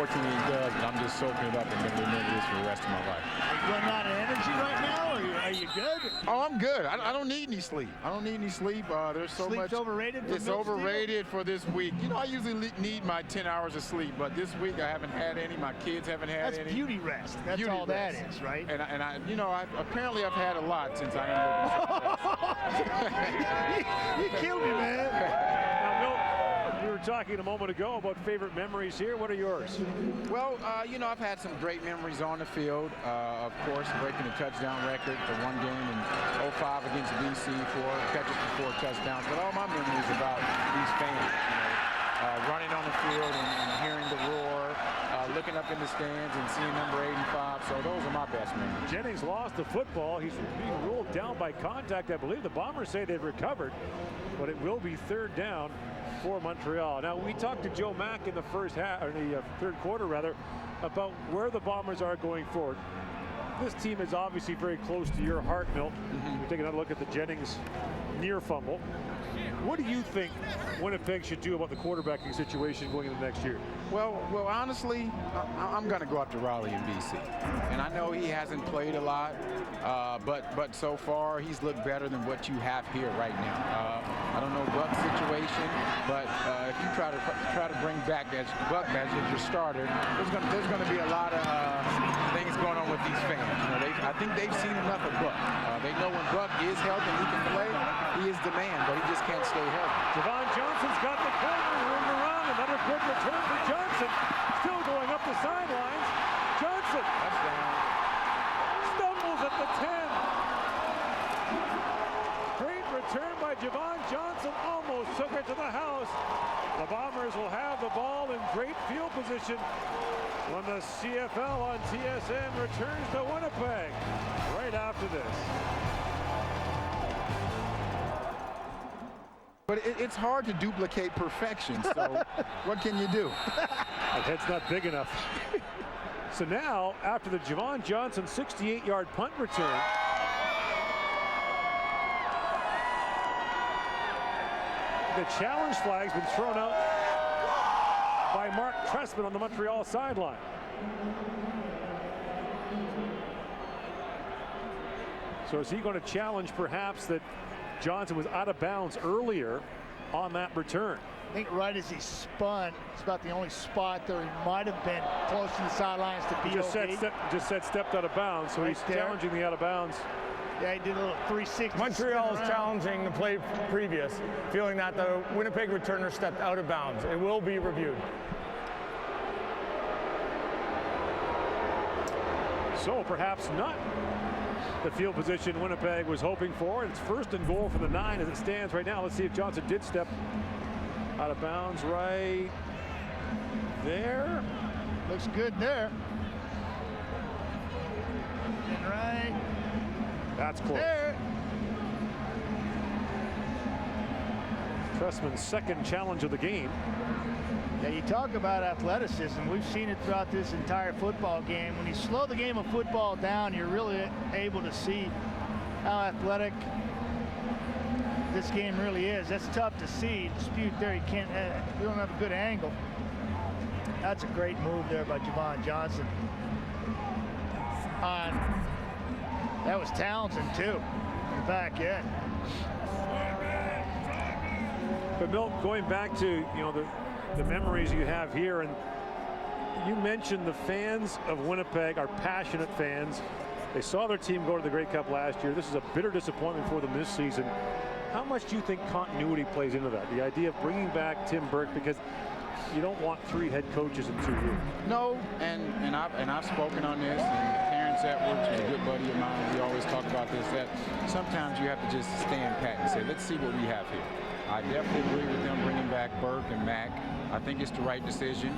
unfortunately he does, but I'm just soaking it up and going to remember this for the rest of my life. Are you running out of energy right now, or are you good? Oh, I'm good. I don't need any sleep. I don't need any sleep. There's so Sleep's much. overrated for It's Milt Steele? overrated for this week. You know, I usually need my 10 hours of sleep, but this week I haven't had any. My kids haven't had any. That's beauty rest. That's beauty all rest. that is, right? And I you know, apparently I've had a lot since I am You killed me, man. Now, Milt, you were talking a moment ago about favorite memories here. What are yours? Well, you know, I've had some great memories on the field. Of course, breaking the touchdown record for one game in 05 against BC, 4 catches for 4 touchdowns. But all my memories about these fans, you know, running on the field and hearing the roar, looking up in the stands and seeing number 85. So those are my best memories. Jennings lost the football. He's being ruled down by contact. I believe the Bombers say they've recovered, but it will be third down for Montreal. Now, we talked to Joe Mack in the first half, or the third quarter rather, about where the Bombers are going forward. This team is obviously very close to your heart, Milt. We take another look at the Jennings near fumble. What do you think Winnipeg should do about the quarterbacking situation going into next year? Well, honestly, I'm going to go up to Raleigh and BC. And I know he hasn't played a lot, but so far he's looked better than what you have here right now. I don't know Buck's situation, but if you try to bring back that Buck as your starter, there's going to be a lot of things going on with these fans. You know, I think they've seen enough of Buck. They know when Buck is healthy and he can play, he is the man, but he just can't stay healthy. Javon Johnson's got the corner, room to run. Another quick return for Johnson. Still going up the sidelines. Johnson. Touchdown. Stumbles at the 10. Great return by Javon Johnson. Almost took it to the house. The Bombers will have the ball in great field position when the CFL on TSN returns to Winnipeg right after this. But it's hard to duplicate perfection, so what can you do? That head's not big enough. So now, after the Javon Johnson 68-yard punt return, the challenge flag's been thrown out by Mark Trestman on the Montreal sideline. So is he going to challenge perhaps that Johnson was out of bounds earlier on that return? I think right as he spun, it's about the only spot there he might have been close to the sidelines to be just said stepped out of bounds, so right he's there. challenging the out of bounds. Yeah, he did a little 360. Montreal is challenging the play previous, feeling that the Winnipeg returner stepped out of bounds. It will be reviewed. So perhaps not the field position Winnipeg was hoping for. It's first and goal for the 9 as it stands right now. Let's see if Johnson did step out of bounds right there. Looks good there. And right That's close. there. Trestman's second challenge of the game. Yeah, you talk about athleticism. We've seen it throughout this entire football game. When you slow the game of football down, you're really able to see how athletic this game really is. That's tough to see. Dispute there, you can't. We don't have a good angle. That's a great move there by Javon Johnson. That was Townsend too. In the back end. But Milt, going back to the memories you have here, and you mentioned the fans of Winnipeg are passionate fans. They saw their team go to the Grey Cup last year. This is a bitter disappointment for them this season. How much do you think continuity plays into that? The idea of bringing back Tim Burke, because you don't want 3 head coaches in 2 years. No, and I've spoken on this, and Terrence Edwards, who's a good buddy of mine, we always talk about this, that sometimes you have to just stand pat and say, let's see what we have here. I definitely agree with them bringing back Burke and Mack. I think it's the right decision,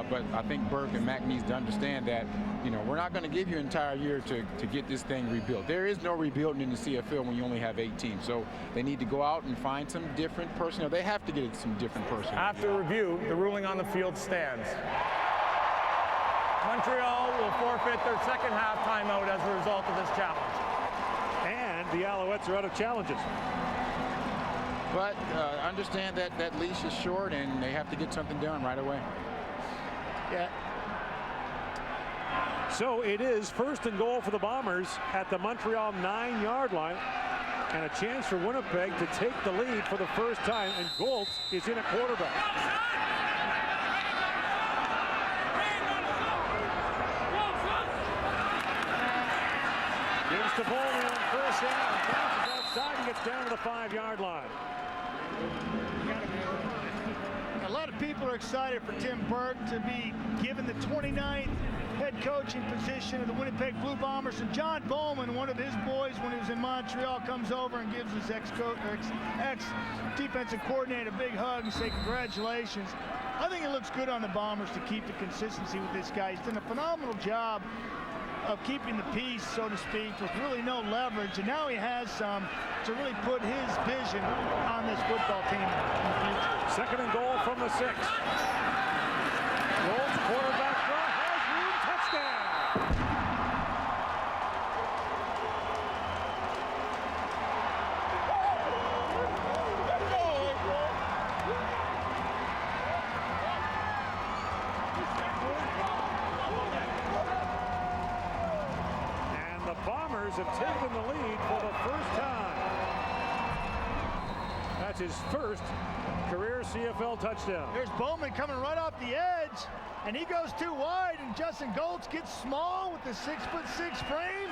but I think Burke and Mack needs to understand that, we're not going to give you an entire year to get this thing rebuilt. There is no rebuilding in the CFL when you only have 8 teams, so they need to go out and find some different personnel. They have to get some different personnel. After review, the ruling on the field stands. Montreal will forfeit their second half timeout as a result of this challenge. And the Alouettes are out of challenges. But understand that leash is short, and they have to get something done right away. Yeah, So it is 1st and goal for the Bombers at the Montreal 9-yard line. And a chance for Winnipeg to take the lead for the first time. And Goltz is in at quarterback. Gives to Bowman on 1st down. Bounces outside and gets down to the 5-yard line. A lot of people are excited for Tim Burke to be given the 29th head coaching position of the Winnipeg Blue Bombers. And John Bowman, one of his boys when he was in Montreal, comes over and gives his ex-defensive coordinator a big hug and say congratulations. I think it looks good on the Bombers to keep the consistency with this guy. He's done a phenomenal job of keeping the peace, so to speak, with really no leverage. And now he has some to really put his vision on this football team in the future. 2nd and goal from the 6. Goltz, quarterback draw, has room, touchdown. And the Bombers have taken the lead for the first time. That's his first career CFL touchdown. There's Bowman coming right off the edge, and he goes too wide, and Justin Goltz gets small with the 6'6" frame.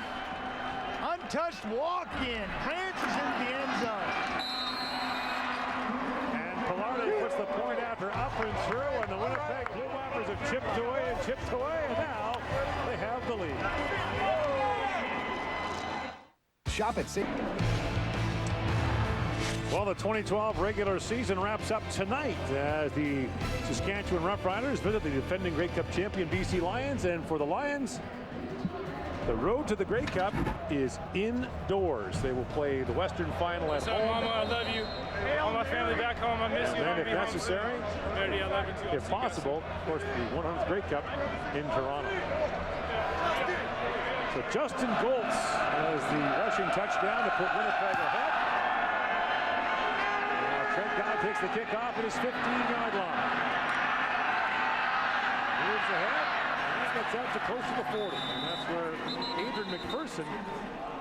Untouched walk-in, prances into the end zone. And Pillardi puts the point after up and through, and the Winnipeg Blue Bombers have chipped away, and now they have the lead. Shop at St. Well, the 2012 regular season wraps up tonight as the Saskatchewan Roughriders visit the defending Grey Cup champion BC Lions. And for the Lions, the road to the Grey Cup is indoors. They will play the Western Final at home. Mama, I love you. All my family back home, I miss you. And if necessary, Daddy, I love you too. if possible, of course, the 100th Grey Cup in Toronto. So Justin Goltz has the rushing touchdown to put Winnipeg ahead. Trent Guy takes the kick off at his 15-yard line. Moves ahead and gets out to close to the 40. And that's where Adrian McPherson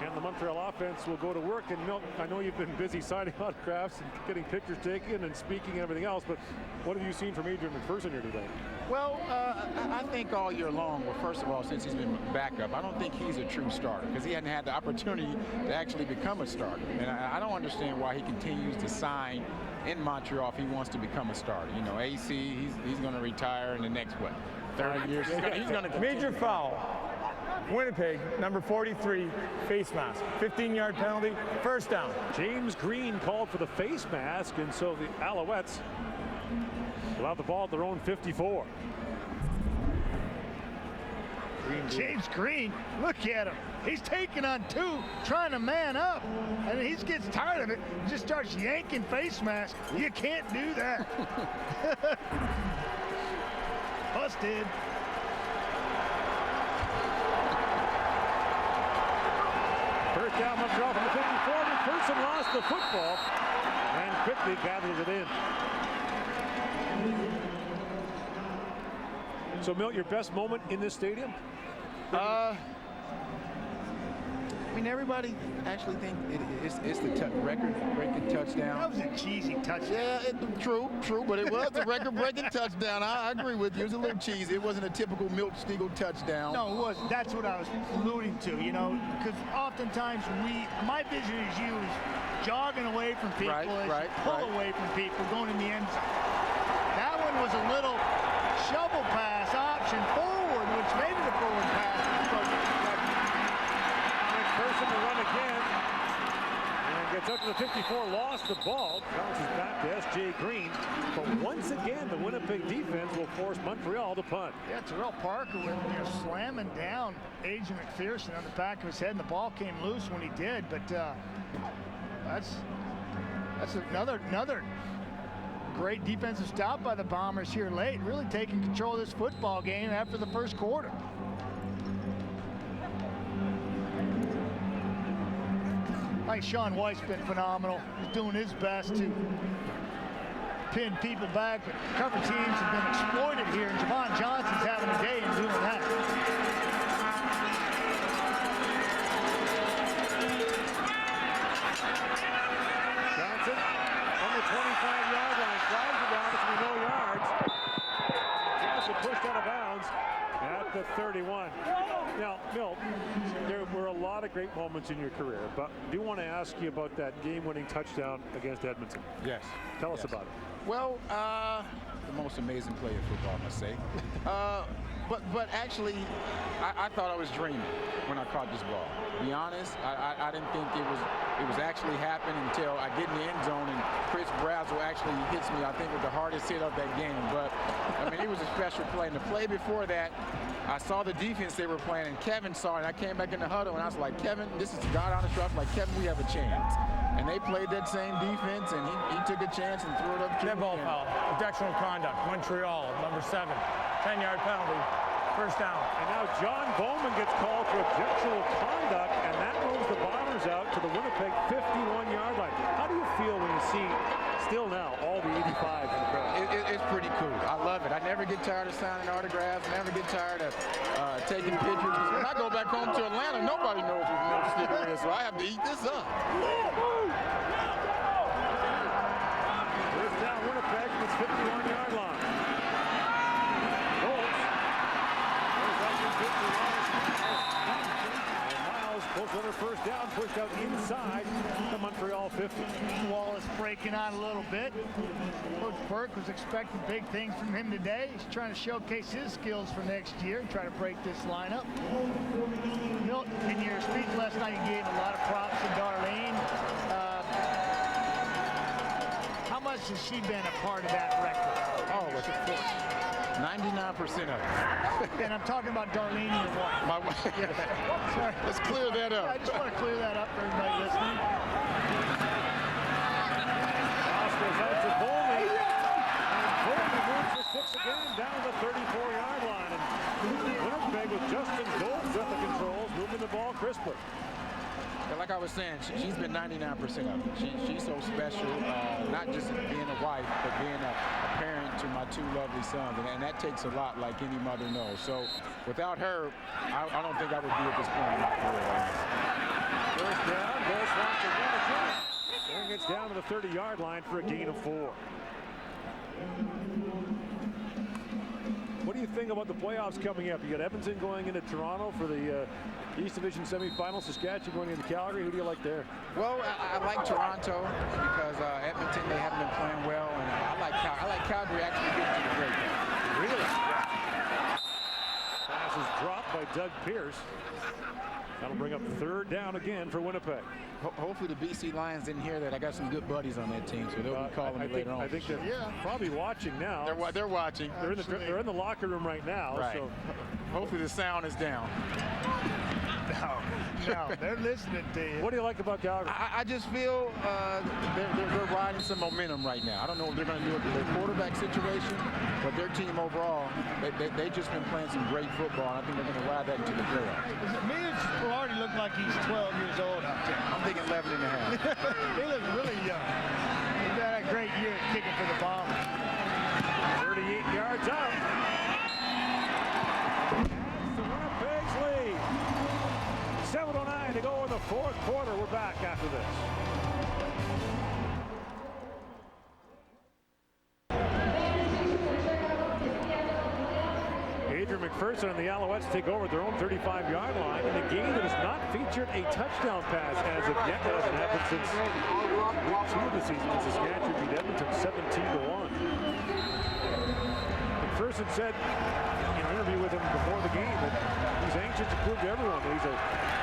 and the Montreal offense will go to work. And Milton, I know you've been busy signing autographs and getting pictures taken and speaking and everything else, but what have you seen from Adrian McPherson here today? Well, I think all year long, well, first of all, since he's been backup, I don't think he's a true starter because he hadn't had the opportunity to actually become a starter. And I don't understand why he continues to sign in Montreal if he wants to become a starter. You know, AC, he's going to retire in the next, 30 years? He's going to Major foul. Winnipeg, number 43, face mask. 15-yard penalty, 1st down. James Green called for the face mask, and so the Alouettes will have the ball at their own 54. James Green, look at him. He's taking on 2, trying to man up, and he gets tired of it. He just starts yanking face mask. You can't do that. Busted. First down, Montreal from the 54. McPherson lost the football and quickly gathers it in. So, Milt, your best moment in this stadium? I mean, everybody actually think it's the record-breaking touchdown. That was a cheesy touchdown. Yeah, true, but it was a record-breaking touchdown. I agree with you. It was a little cheesy. It wasn't a typical Milt Stegall touchdown. No, it wasn't. That's what I was alluding to, you know, because oftentimes my vision is you is jogging away from people, pull away from people, going in the end zone. That one was a little shovel pass option forward, which made it a forward pass. McPherson to run again. And gets up to the 54, lost the ball. Bounces back to S.J. Green. But once again, the Winnipeg defense will force Montreal to punt. Yeah, Terrell Parker with slamming down Adrian McPherson on the back of his head, and the ball came loose when he did. But that's another great defensive stop by the Bombers here late, really taking control of this football game after the first quarter. I think Sean White's been phenomenal. He's doing his best to pin people back, but cover teams have been exploited here, and Javon Johnson's having a day in doing that. pass was pushed out of bounds at the 31. Now, Milt, there were a lot of great moments in your career, but I do want to ask you about that game-winning touchdown against Edmonton. Yes. Tell us about it. Well, the most amazing play in football, I must say. But actually, I thought I was dreaming when I caught this ball. To be honest, I didn't think it was actually happening until I get in the end zone and Chris Brazzell actually hits me, I think, with the hardest hit of that game. But, I mean, it was a special play. And the play before that, I saw the defense they were playing, and Kevin saw it. And I came back in the huddle, and I was like, Kevin, this is God-honest truth. Like, Kevin, we have a chance. And they played that same defense, and he took a chance and threw it up. Dead ball foul. Objectionable conduct. Montreal, number 7. 10-yard penalty. First down. And now John Bowman gets called for objectionable conduct, and that moves the Bombers out to the Winnipeg 51-yard line. How do you feel when you see, still now, all the 85s in the crowd? It's pretty cool. I love it. I never get tired of signing autographs. Never get tired of taking pictures. When I go back home to Atlanta, nobody knows who's no sticker is, so I have to eat this up. First down, Winnipeg from its 51-yard line. Pulls runner first down, pushed out inside the Montreal 50. Wallace breaking on a little bit. Coach Burke was expecting big things from him today. He's trying to showcase his skills for next year and try to break this lineup. Milt, in your speech last night, you gave a lot of props to Darlene. How much has she been a part of that record? Oh, 99% of it. And I'm talking about Darlene, your wife. My wife. Yes. Sorry. Let's clear that up. I just want to clear that up for everybody listening. Toss goes out to Bowman. And Bowman moves the 6 again down to the 34-yard line. And Winnipeg with Justin Gold at the controls, moving the ball crisply. Like I was saying, she's been 99% of it. She's so special, not just being a wife, but being a parent to my 2 lovely sons. And that takes a lot, like any mother knows. So without her, I don't think I would be at this point in my career. First down, goal swap to Winnipeg. And gets down to the 30-yard line for a gain of 4. What do you think about the playoffs coming up? You got Edmonton going into Toronto for the East Division semifinals. Saskatchewan going into Calgary. Who do you like there? Well, I like Toronto because Edmonton, they haven't been playing well, and I like Calgary actually getting to the break. Really? Pass is dropped by Doug Pierce. That'll bring up 3rd down again for Winnipeg. Hopefully the BC Lions didn't hear that. I got some good buddies on that team, so they'll be calling me later on. I think they're probably watching now. They're watching. They're in the locker room right now. Right. So hopefully the sound is down. No, they're listening to you. What do you like about Calgary? I just feel they're riding some momentum right now. I don't know what they're going to do with their quarterback situation, but their team overall, they just been playing some great football, and I think they're going to ride that into the playoffs. Mitch already looked like he's 12 years old out there. I'm thinking 11 and a half. He looks really young. He's had a great year kicking for the Bombers. 38 yards out. That's the Winnipeg's lead. 7:09 to go in the 4th quarter. We're back after this. Adrian McPherson and the Alouettes take over their own 35-yard line in a game that has not featured a touchdown pass as of yet. That hasn't happened since week 2 of the season. Saskatchewan beat Edmonton 17-1. McPherson said in an interview with him before the game that he's anxious to prove to everyone that he's a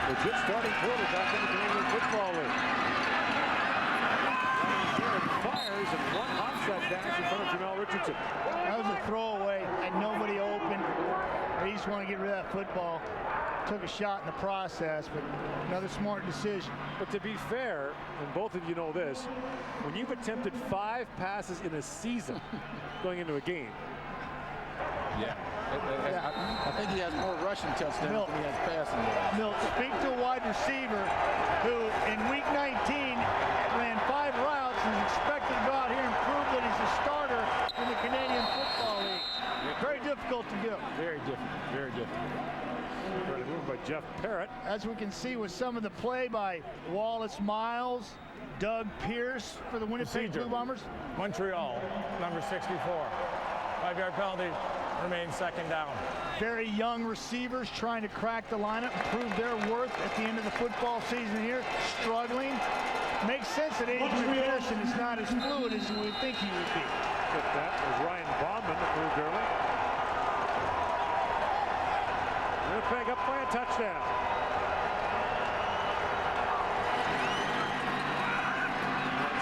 legit starting quarterback in the Canadian Football League. Fires and one offset dash in front of Jamel Richardson. That was a throwaway, and nobody open. They just want to get rid of that football. Took a shot in the process, but another smart decision. But to be fair, and both of you know this, when you've attempted 5 passes in a season going into a game. Yeah. I think he has more rushing touchdowns than he has passing. Milt, speak to a wide receiver who in week 19 ran 5 routes and is expected to go out here and prove that he's a starter in the Canadian Football League. Very difficult to do. Very different. Very different. Right, moved by Jeff Parrott. As we can see with some of the play by Wallace Miles, Doug Pierce for the Winnipeg Blue Bombers. Montreal, number 64. 5-yard penalty. remains second down. Very young receivers trying to crack the lineup and prove their worth at the end of the football season here. Struggling. Makes sense that Adrian McPherson is not as fluid as you would think he would be. But that was Ryan Bauman that moved early. Winnipeg up by a touchdown.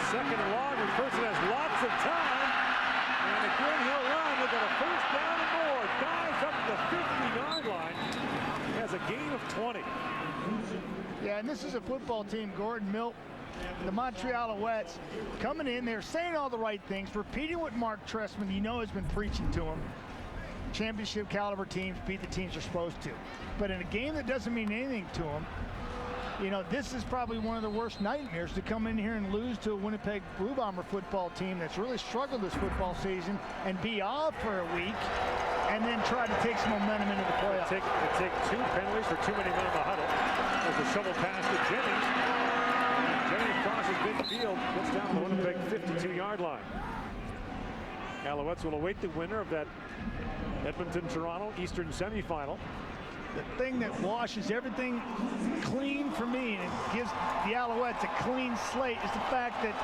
Second and long, McPherson has lots of time. And again, he'll run. They've got a first down and more. Dives up to the 50-yard line. He has a gain of 20. Yeah, and this is a football team, Gordon Milt, the Montreal Alouettes, coming in there saying all the right things, repeating what Mark Trestman, has been preaching to them. Championship caliber teams beat the teams they're supposed to. But in a game that doesn't mean anything to them, this is probably one of the worst nightmares, to come in here and lose to a Winnipeg Blue Bomber football team that's really struggled this football season and be off for a week and then try to take some momentum into the playoffs. They take 2 penalties for too many men in the huddle. There's a shovel pass to Jennings. Jennings crosses midfield, gets down to the Winnipeg 52-yard line. Alouettes will await the winner of that Edmonton-Toronto Eastern semifinal. The thing that washes everything clean for me and it gives the Alouettes a clean slate is the fact that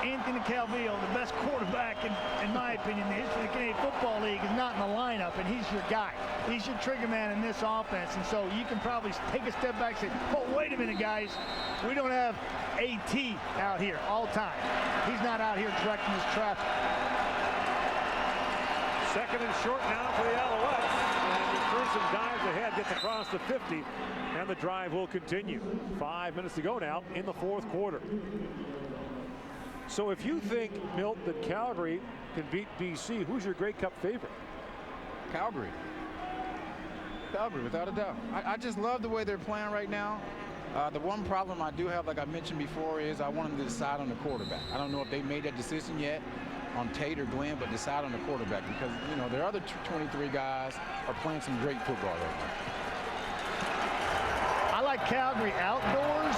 Anthony Calvillo, the best quarterback in my opinion in the history of the Canadian Football League, is not in the lineup, and he's your guy. He's your trigger man in this offense, and so you can probably take a step back and say, oh, wait a minute, guys. We don't have AT out here all time. He's not out here directing this traffic. Second and short now for the Alouettes. And McPherson dives ahead, gets across the 50, and the drive will continue. 5 minutes to go now in the fourth quarter. So if you think, Milt, that Calgary can beat BC, who's your Grey Cup favorite? Calgary. Calgary, without a doubt. I just love the way they're playing right now. The one problem I do have, like I mentioned before, is I want them to decide on the quarterback. I don't know if they made that decision yet on Tate or Glenn, but decide on the quarterback because, their other 23 guys are playing some great football right now. I like Calgary outdoors.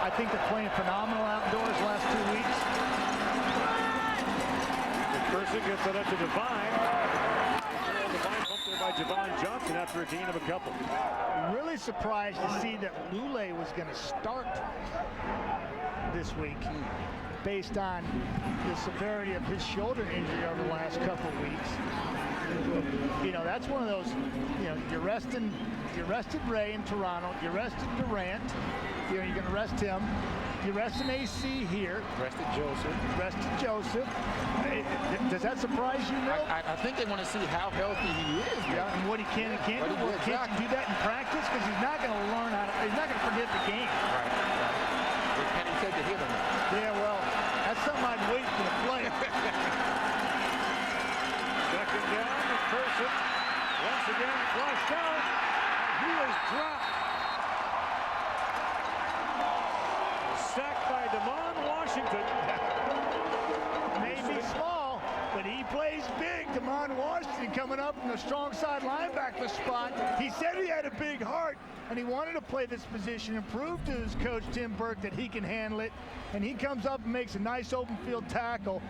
I think they're playing phenomenal outdoors the last 2 weeks. McPherson gets it up to Devine. Devine bumped there by Javon Johnson after a gain of a couple. Really surprised to see that Lule was going to start this week based on the severity of his shoulder injury over the last couple of weeks. That's one of those, you rested Ray in Toronto, you rested Durant, you're going to rest him. You rest an AC here. Rested Joseph. Rested Joseph. Does that surprise you, Milt? I think they want to see how healthy he is. Yeah, and what he can and can't do. Well, can't you do that in practice? Because he's not going to learn how to. He's not going to forget the game. Right. Can he take a hit on that? Yeah, well, that's something I'd wait for the play. Second down, McPherson once again flushed out. He is dropped. Sacked by Damon Washington. Maybe small, but he plays big. Damon Washington coming up from the strong side linebacker spot. He said he had a big heart, and he wanted to play this position and prove to his coach, Tim Burke, that he can handle it. And he comes up and makes a nice open field tackle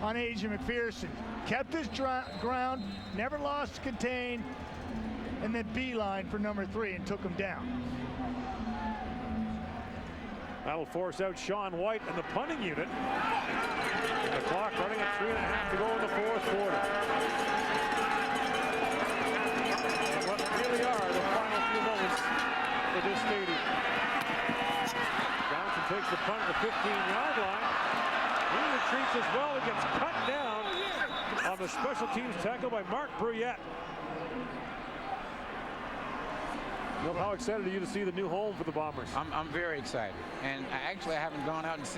on Adrian McPherson. Kept his ground, never lost to contain, and then beeline for number 3 and took him down. That'll force out Sean White and the punting unit. And the clock running at 3.5 to go in the fourth quarter. And what really are the final few moments for this stadium. Johnson takes the punt at the 15-yard line. He retreats as well and gets cut down on the special teams tackle by Mark Bruyette. How excited are you to see the new home for the Bombers? I'm very excited, and I haven't gone out and seen